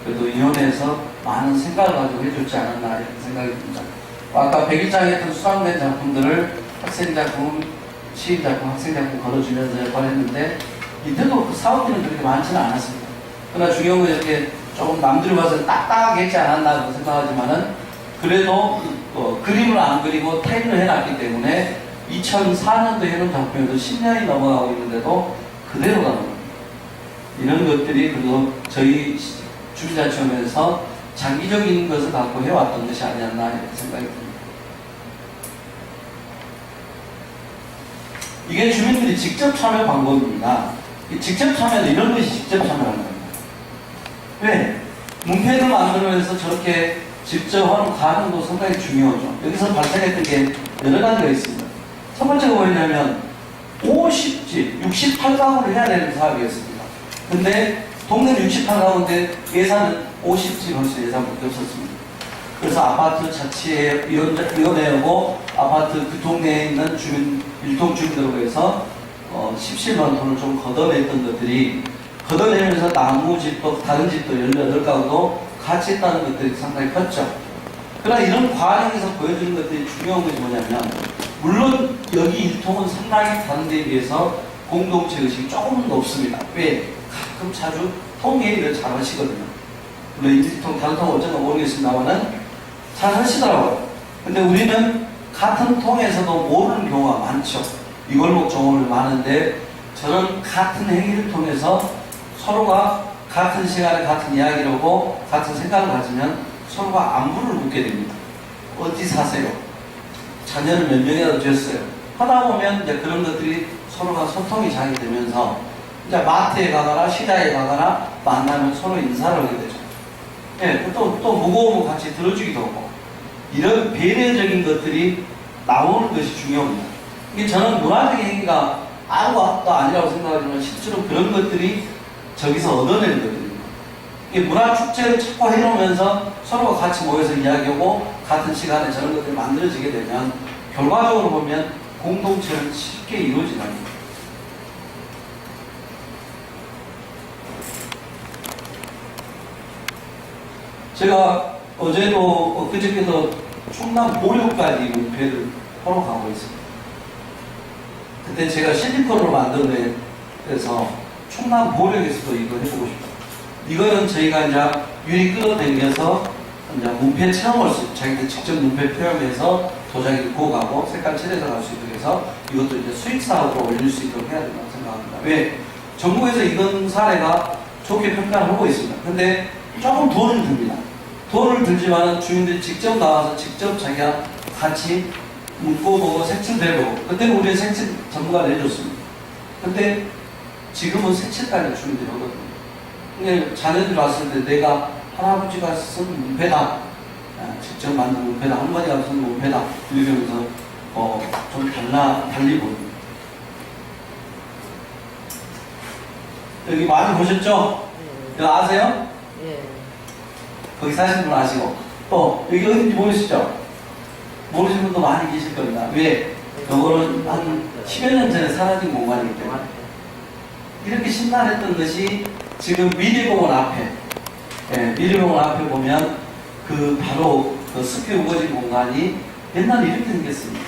그래도 위원회에서 많은 생각을 가지고 해줬지 않았나 이런 생각이 듭니다. 아까 100일장에 했던 수상된 작품들을 학생작품, 시인작품, 학생작품 걸어주면서 역할을 했는데 이때도 그 사업비는 그렇게 많지는 않았습니다. 그러나 중요한 건 이렇게 조금 남들이 봐서 딱딱하게 했지 않았나 생각하지만은 그래도 그림을 안 그리고 타입을 해놨기 때문에 2004년도에 해놓은 작품에도 10년이 넘어가고 있는데도 그대로 가는 겁니다. 이런 것들이 그래도 저희 주민자치원에서 장기적인 것을 갖고 해왔던 것이 아니었나 이렇게 생각이 듭니다. 이게 주민들이 직접 참여 방법입니다. 직접 참여는 이런 것이 직접 참여하는 겁니다. 왜? 문패를 만들면서 저렇게 직접 하는 과정도 상당히 중요하죠. 여기서 발생했던 게 여러 가지가 있습니다. 첫 번째가 뭐냐면 50집, 68가구를 해야 되는 사업이었습니다. 근데 동네 68가구인데 예산은 50집 벌써 예산밖에 없었습니다. 그래서 아파트 자치위원회하고 아파트 그 동네에 있는 주민, 일동주민들하고 해서 17만 돈을 좀 걷어냈던 것들이 걷어내면서 나무집도 다른 집도 18가구도 같이 했다는 것들이 상당히 컸죠. 그러나 이런 과정에서 보여주는 것들이 중요한 것이 뭐냐면 물론 여기 일통은 상당히 다른 데에 비해서 공동체 의식이 조금은 높습니다. 왜? 가끔 자주 통일을 잘 하시거든요. 물론 일통 다른 통 어쩐가 모르겠습니다만은 잘 하시더라고요. 근데 우리는 같은 통에서도 모르는 경우가 많죠. 이걸목 저걸목 많은데 저는 같은 행위를 통해서 서로가 같은 시간에 같은 이야기를 하고 같은 생각을 가지면 서로가 안부를 묻게 됩니다. 어디 사세요? 자녀를 몇 명이라도 줬어요. 하다 보면 이제 그런 것들이 서로가 소통이 잘 되면서 이제 마트에 가거나 시장에 가거나 만나면 서로 인사를 하게 되죠. 예, 또 무거우면 같이 들어주기도 하고 이런 배려적인 것들이 나오는 것이 중요합니다. 이게 저는 문화적인 행위가 아무것도 아니라고 생각하지만 실제로 그런 것들이 저기서 얻어내는 것들입니다. 이게 문화축제를 자꾸 해놓으면서 서로가 같이 모여서 이야기하고 같은 시간에 저런 것들이 만들어지게 되면 결과적으로 보면 공동체는 쉽게 이루어지는 겁니다. 제가 어제도 엊그저께도 충남 보령까지 문패를 하러 가고 있습니다. 그때 제가 실리콘으로 만들어내서 충남 보령에서도 이거 해보고 싶어요. 이거는 저희가 이제 유리 끌어당겨서 이제 문패 체험할 수 있고 자기들 직접 문패 표현해서 도자기를 구워가고 색깔 칠해서 갈 수 있도록 해서 이것도 이제 수익 사업으로 올릴 수 있도록 해야 된다고 생각합니다. 왜? 전국에서 이건 사례가 좋게 평가를 하고 있습니다. 근데 조금 돈을 듭니다. 돈을 들지만 주민들이 직접 나와서 직접 자기가 같이 묶어보고 색칠도 해보고 그때는 우리의 색칠 전문가를 해줬습니다. 근데 지금은 색칠까지 주민들이 하거든요. 근데 자녀들이 왔을 때 내가 할아버지가 쓴 문패다, 직접 만든 문패다, 할머니가 쓴 문패다 이러면서 좀 달리 보입니다. 여기 많이 보셨죠? 여기 아세요? 예. 거기 사시는 분 아시고 또 여기 어딘지 모르시죠? 모르시는 분도 많이 계실 겁니다. 왜? 이거는 한 10여 년 전에 사라진 공간이기 때문에 이렇게 신나했던 것이 지금 미래공원 앞에 미래공원 앞에 보면 그 바로 그 습기 우거진 공간이 옛날에 이렇게 생겼습니다.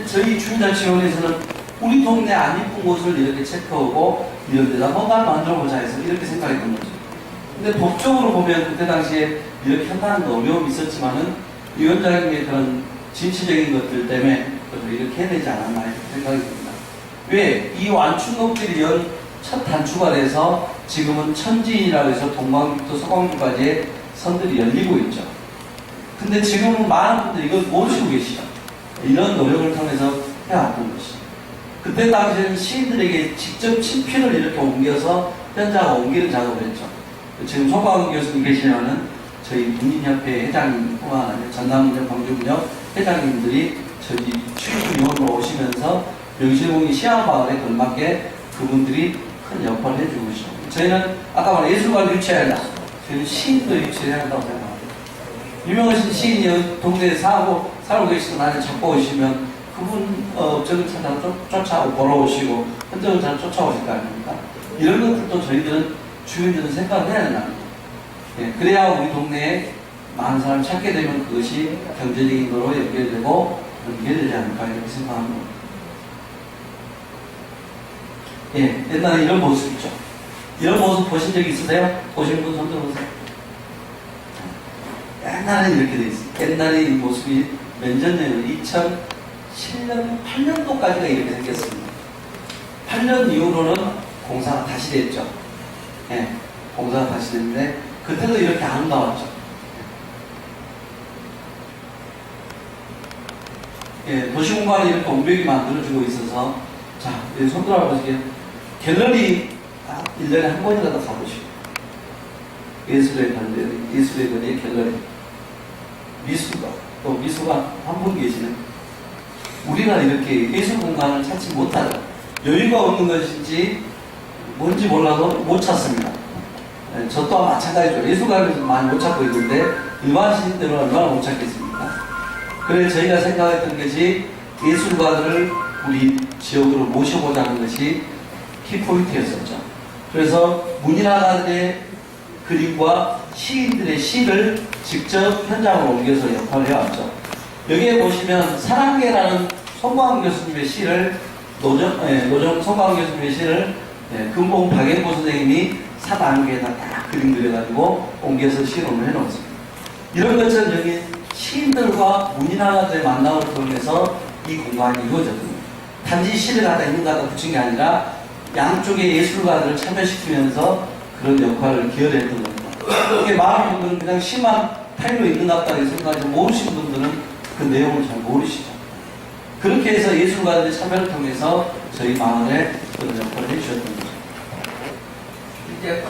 저희 주민자치원에서는 우리 동네 안 이쁜 곳을 이렇게 체크하고 이런 데다 뭔가를 만들어보자 해서 이렇게 생각했던 거죠. 근데 법적으로 보면 그때 당시에 이렇게 한다는 어려움이 있었지만은 위원장님의 그런 진취적인 것들 때문에 이렇게 해내지 않았나 이렇게 생각이 듭니다. 왜? 이 완충곡들이 연 첫 단추가 돼서 지금은 천지인이라고 해서 동방부터 서광주까지의 선들이 열리고 있죠. 근데 지금은 많은 분들이 이걸 모르시고 계시죠. 이런 노력을 통해서 해왔던 것이죠. 그때 당시에는 시인들에게 직접 친필을 이렇게 옮겨서 현장을 옮기는 작업을 했죠. 지금 소광 교수님 계시면은 저희 문인협회 회장님뿐만 아니라 전남문협, 광주문협 회장님들이 저희 취임위원으로 오시면서 명실공히 시야마을에 걸맞게 그분들이 큰 역할을 해주고 계시죠. 저희는 아까 말한 예술가를 유치해야 한다. 저희는 시인도 유치해야 한다고 생각합니다. 유명하신 시인이 동네에 살고 계시던 나중에 잡고 오시면 그분 저를 쫓아오고 보러 오시고 흔적을 잘 쫓아오실 거 아닙니까? 이런 것들도 저희들은 주민들은 생각을 해야 된다는 거예요. 예, 그래야 우리 동네에 많은 사람을 찾게 되면 그것이 경제적인 거로 연결되고 연결되지 않을까 이렇게 생각합니다. 예, 옛날에 이런 모습 있죠. 이런 모습 보신 적 있으세요? 보신 분 손 들어보세요. 옛날에 이렇게 돼 있어요. 옛날에 이 모습이 몇 년 전에는 2007년, 8년도까지가 이렇게 생겼습니다. 8년 이후로는 공사가 다시 됐죠. 예, 공사가 다시 됐는데 그때도 이렇게 아름다웠죠. 예, 도시공간이 이렇게 온벽이 만들어지고 있어서 자, 여기 손 들어보세요. 갤러리 1년에 한 번이라도 가보시고 예술의 거리 갤러리 미술관 또 미술관 한 분 계시는 우리가 이렇게 예술 공간을 찾지 못하죠. 여유가 없는 것인지 뭔지 몰라도 못 찾습니다. 예, 저 또한 마찬가지죠. 예술관에서 많이 못 찾고 있는데 일반 시민들은 얼마나 못 찾겠습니까? 그래서 저희가 생각했던 것이 예술가들을 우리 지역으로 모셔보자 하는 것이 키포인트였었죠. 그래서 문인화가들의 그림과 시인들의 시를 직접 현장으로 옮겨서 역할을 해왔죠. 여기에 보시면 사랑계라는 송광 교수님의 시를 노정 송광 교수님의 시를 금봉 박앤보 선생님이 사랑계에다 딱 그림 그려가지고 옮겨서 실험을 해놓습니다. 이런 것처럼 여기 시인들과 문인화가들의 만남을 통해서 이 공간이 이루어졌거든요. 단지 시를 갖다 있는 갖다 붙인 게 아니라 양쪽의 예술가들을 참여시키면서 그런 역할을 기여했던 겁니다. 이렇게 많은 분들은 그냥 시만 타일로 있는 것 같다고 생각하지 모르시는 분들은 그 내용을 잘 모르시죠. 그렇게 해서 예술가들의 참여를 통해서 저희 마을에 그런 역할을 해주셨던 거죠. 이제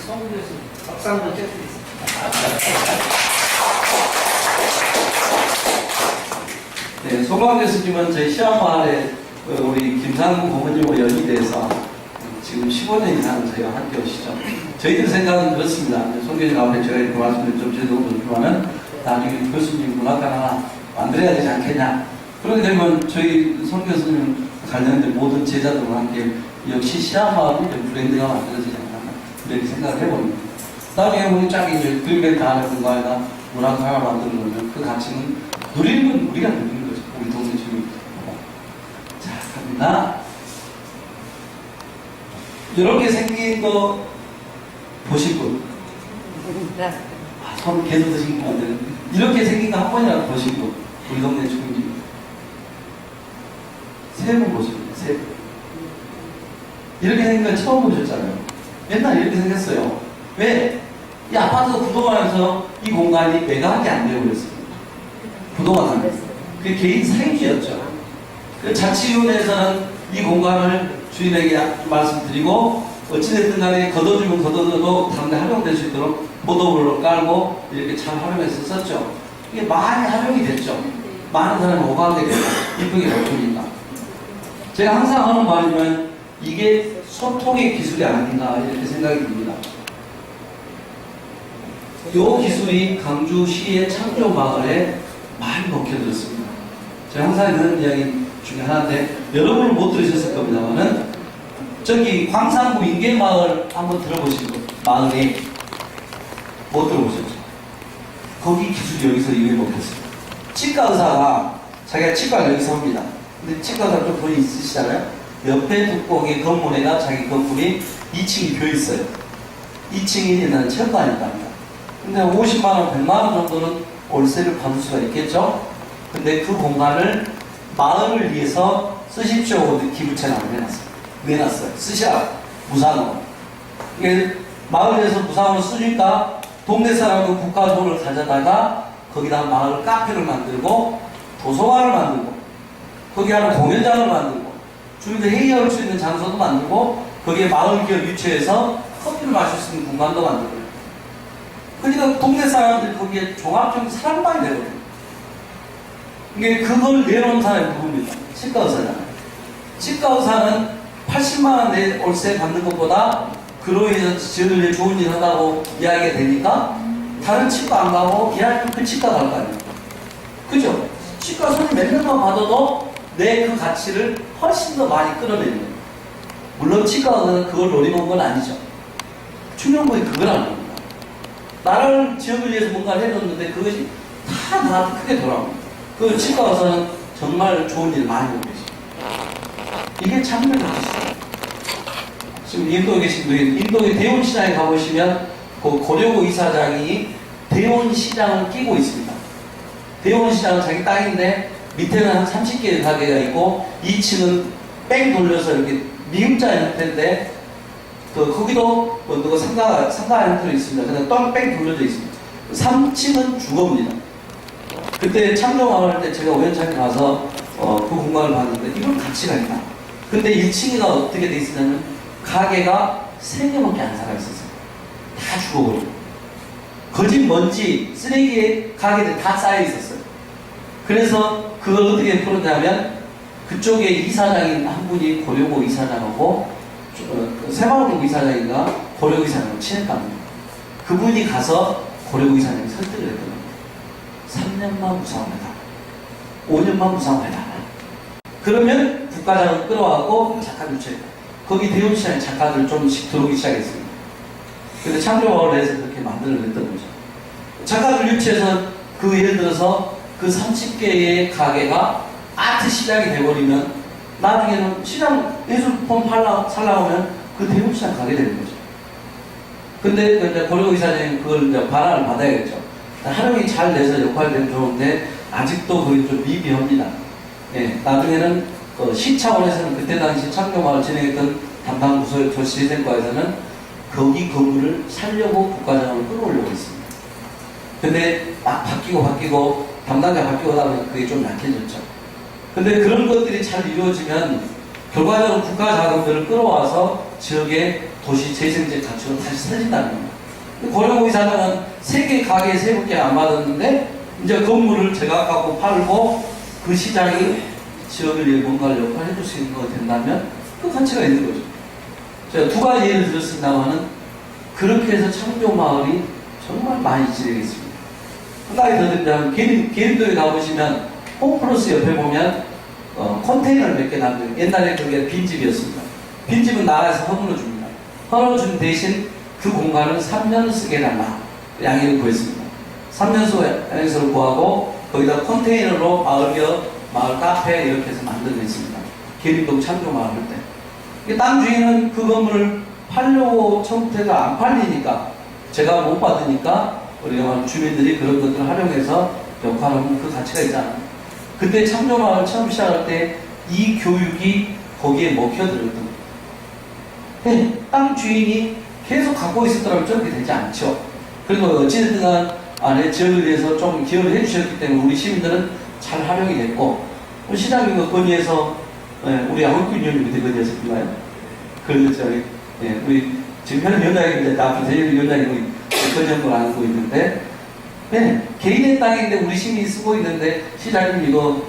송 교수 박수 한번 쳐드리겠습니다. 네, 송광 교수님은 저희 시안마을에 우리 김상구 고모님과 연이돼서 지금 15년 이상 저희와 함께 오시죠. 저희들 생각은 그렇습니다. 송 교수님 앞에 제가 이렇게 말씀을 좀 드려도 그렇지만은 나중에 교수님 문학관 하나 만들어야 되지 않겠냐. 그렇게 되면 저희 송 교수님 관련된 모든 제자들과 함께 역시 시안마을이 브랜드가 만들어지지 않나 이렇게 생각을 해봅니다. 나중에 우리 짝이 이제 그림에 다하는 공간에다 문학관을 만들어놓으면 그 가치는 누리는 건 우리가 누리는 거죠. 우리 동네 주민. 자, 갑니다. 이렇게 생긴 거 보실 분. 손 계속 드시면 안 되는데. 이렇게 생긴 거 한 번이라도 보실 분. 우리 동네 주민입니다. 세 분 보십니다. 세 분. 이렇게 생긴 건 처음 보셨잖아요. 맨날 이렇게 생겼어요. 왜? 이 아파트가 부동산에서 이 공간이 매각이 안 되고 그랬습니다. 부동산. 그게 개인 사유지였죠. 그 자치위원회에서는 이 공간을 주인에게 말씀드리고 어찌됐든 간에 걷어주면 걷어줘도 다른 데 활용될 수 있도록 보도블록 깔고 이렇게 잘 활용해서 썼죠. 이게 많이 활용이 됐죠. 많은 사람이 오가게 되고 이쁘게 바꾸니까. 제가 항상 하는 말이면 이게 소통의 기술이 아닌가 이렇게 생각이 듭니다. 이 기술이 강주시의 창조 마을에 많이 먹혀들었습니다. 제가 항상 그런 이야기 중에 하나인데 여러분은 못 들으셨을 겁니다만은 저기 광산구 인계마을 한번 들어보신 분 마을에 못 들어보셨죠? 거기 기술이 여기서 이후에 먹혔습니다. 치과 의사가 자기가 치과를 여기서 합니다. 근데 치과 의사 좀 돈이 있으시잖아요. 옆에 뒷공의 건물에가 자기 건물이 2층이 비어 있어요. 2층이 옛날에 체육관이었답니다. 근데 50만원, 100만원 정도는 월세를 받을 수가 있겠죠? 근데 그 공간을 마을을 위해서 쓰십시오. 기부채를 내놨어요. 쓰시라. 무상으로. 이게 마을에서 무상으로 쓰니까 동네 사람은 국가 돈을 가져다가 거기다 마을 카페를 만들고 도서관을 만들고 거기 하는 공연장을 만들고 주민들 회의할 수 있는 장소도 만들고 거기에 마을 기업 유치해서 커피를 마실 수 있는 공간도 만들고 그러니까 동네 사람들이 거기에 종합적인 사랑방이 되거든요. 이게 그걸 내놓은 사람이 누굽니까? 치과 의사잖아요. 치과 의사는 80만원 내 월세 받는 것보다 그로 인해서 저를 좋은 일 한다고 이야기가 되니까 다른 치과 안 가고 얘한테 그 치과 갈 거 아니에요. 그죠? 치과 손님 몇 명만 받아도 내 그 가치를 훨씬 더 많이 끌어내는 거예요. 물론 치과 의사는 그걸 노리는 건 아니죠. 중요한 건 그거라는 겁니다. 나라를 지역을 위해서 뭔가를 해줬는데 그것이 다 나한테 크게 돌아옵니다. 그 치과 와서는 정말 좋은 일 많이 보고 계십니다. 이게 참여를 하시죠. 지금 인도에 계신 분이 인도의 대원시장에 가보시면 그 고려고 이사장이 대원시장을 끼고 있습니다. 대원시장은 자기 땅인데 밑에는 한 30개의 가게가 있고 2층은 뺑 돌려서 이렇게 미음자 형태인데 거기도 뭐 상가 형태로 있습니다. 그냥 뺑 돌려져 있습니다. 3층은 주거입니다. 그때 창조마을 때 제가 우연찮게 가서 그 공간을 봤는데 이런 가치가 있나? 근데 1층이가 어떻게 돼 있었냐면 가게가 3개밖에 안 살아 있었어요. 다 죽어버리고 거짓 먼지 쓰레기에 가게들 다 쌓여 있었어요. 그래서 그걸 어떻게 풀었냐면 그쪽에 이사장인 한 분이 고려고 이사장하고 새마을고 이사장인가 고려고 이사장을 친했답니다. 그분이 가서 고려고 이사장이 설득을 했던 겁니다. 3년만 무상을 해달라. 5년만 무상을 해달라. 그러면 국가장을 끌어와고 작가 유치했다. 거기 대원시장에 작가들 좀씩 들어오기 시작했습니다. 근데 창조마을을 해서 그렇게 만들어냈던 거죠. 작가들 유치해서 그 예를 들어서 그 30개의 가게가 아트 시장이 돼버리면 나중에는 시장 예술품 살라오면 그 대원시장 가게 되는 거죠. 근데 이제 고려고 이사장이 그걸 이제 반환을 받아야겠죠. 활용이 잘 돼서 역할되면 좋은데 아직도 그게 좀 미비합니다. 예, 나중에는 시 차원에서는 그때 당시 창조마을 진행했던 담당 부서 도시재생과에서는 거기 건물을 살려고 국가장을 끌어올려고 했습니다. 근데 막 바뀌고 담당자 바뀌고 나면 그게 좀 약해졌죠. 근데 그런 것들이 잘 이루어지면 결과적으로 국가 자금들을 끌어와서 지역의 도시 재생제 가치로 다시 살린다는 겁니다. 고려고 이사장은 3개 가게에 3분께 안 받았는데 이제 건물을 제가 갖고 팔고 그 시장이 지역을 위해 뭔가를 역할을 해줄 수 있는 거 된다면 그 가치가 있는 거죠. 제가 2가지 예를 들었습니다만은 그렇게 해서 창조마을이 정말 많이 진행했습니다. 한 가지 더 드리자면 계림도에 가보시면 홈플러스 옆에 보면 컨테이너를 몇 개 놔둬요. 옛날에 그게 빈집이었습니다. 빈집은 나라에서 허물어 줍니다. 허물어 준 대신 그 공간을 3년 쓰게 해달라 양해를 구했습니다. 3년 양해서를 구하고 거기다 컨테이너로 마을 카페 이렇게 해서 만들어냈습니다. 계림동 창조마을 때. 땅 주인은 그 건물을 팔려고 처음부터 안 팔리니까 제가 못 받으니까 우리가 주민들이 그런 것들을 활용해서 역할하면 그 가치가 있잖아요. 그때 창조마을 처음 시작할 때 이 교육이 거기에 먹혀들었던 거예요. 네, 땅 주인이 계속 갖고 있었더라면 저렇게 되지 않죠. 그리고 어찌됐든 안에 지역을 위해서 좀 기여를 해주셨기 때문에 우리 시민들은 잘 활용이 됐고 시장님과 건의해서 우리 양육군 위원님 그때 건의하셨나요? 그렇죠. 우리 지금 현 위원장님인데 앞으로 대일 위원장님이 건의한 걸 안고 있는데 개인의 땅인데 우리 시민이 쓰고 있는데 시장님 이거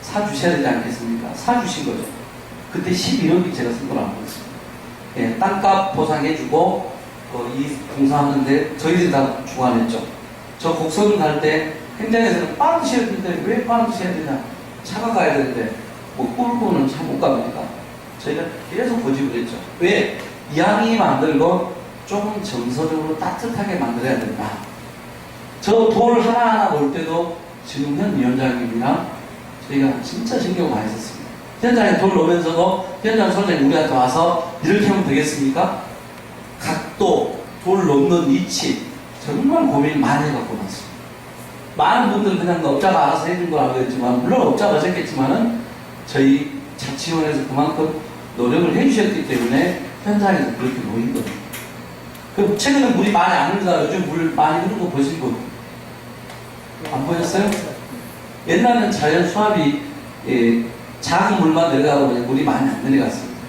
사주셔야 되지 않겠습니까? 사주신 거죠. 그때 11억이 제가 쓴 걸 알고 있습니다. 땅값 보상해주고 이 공사하는데 저희들이 다 주관했죠. 저 곡선 갈 때 현장에서는 빠른 드셔야 되는데 왜 빠른 드셔야 되냐? 차가 가야 되는데 끌고는 차 못 갑니까? 저희가 계속 고집을 했죠. 왜? 이왕이 만들고 조금 정서적으로 따뜻하게 만들어야 된다. 저 돌 하나하나 놓을 때도 지금 현 위원장님이랑 저희가 진짜 신경 많이 썼습니다. 현장에 돌 놓으면서도 현장 소장님 우리한테 와서 이렇게 하면 되겠습니까? 각도, 돌 놓는 위치 정말 고민 많이 해갖고 났습니다. 많은 분들은 그냥 업자가 알아서 해준 걸 알고 있지만 물론 업자가 하셨겠지만은 저희 자치원에서 그만큼 노력을 해주셨기 때문에 현장에서 그렇게 놓인 거예요. 그 최근에 물이 많이 안 흐르다 요즘 물 많이 흐르는 거 보신 분? 안 보셨어요? 옛날에는 자연 수압이 작은 물만 내려가고 그냥 물이 많이 안 내려갔습니다.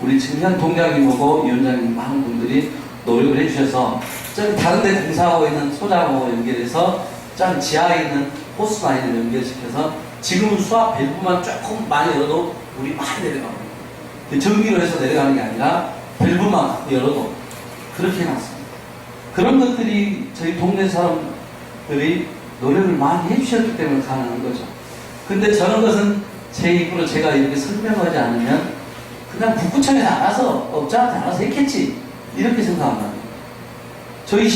우리 지금 현 동장님 오고 위원장님 많은 분들이 노력을 해주셔서 좀 다른 데 공사하고 있는 소장하고 연결해서 좀 지하에 있는 호스 라인을 연결시켜서 지금은 수압 밸브만 조금 많이 열어도 물이 많이 내려갑니다. 전기로 해서 내려가는 게 아니라 밸브만 열어도 그렇게 해놨습니다. 그런 것들이 저희 동네 사람들이 노력을 많이 해주셨기 때문에 가능한 거죠. 근데 저런 것은 제 입으로 제가 이렇게 설명하지 않으면 그냥 북구청에서 알아서 업자한테 알아서 했겠지 이렇게 생각합니다. 저희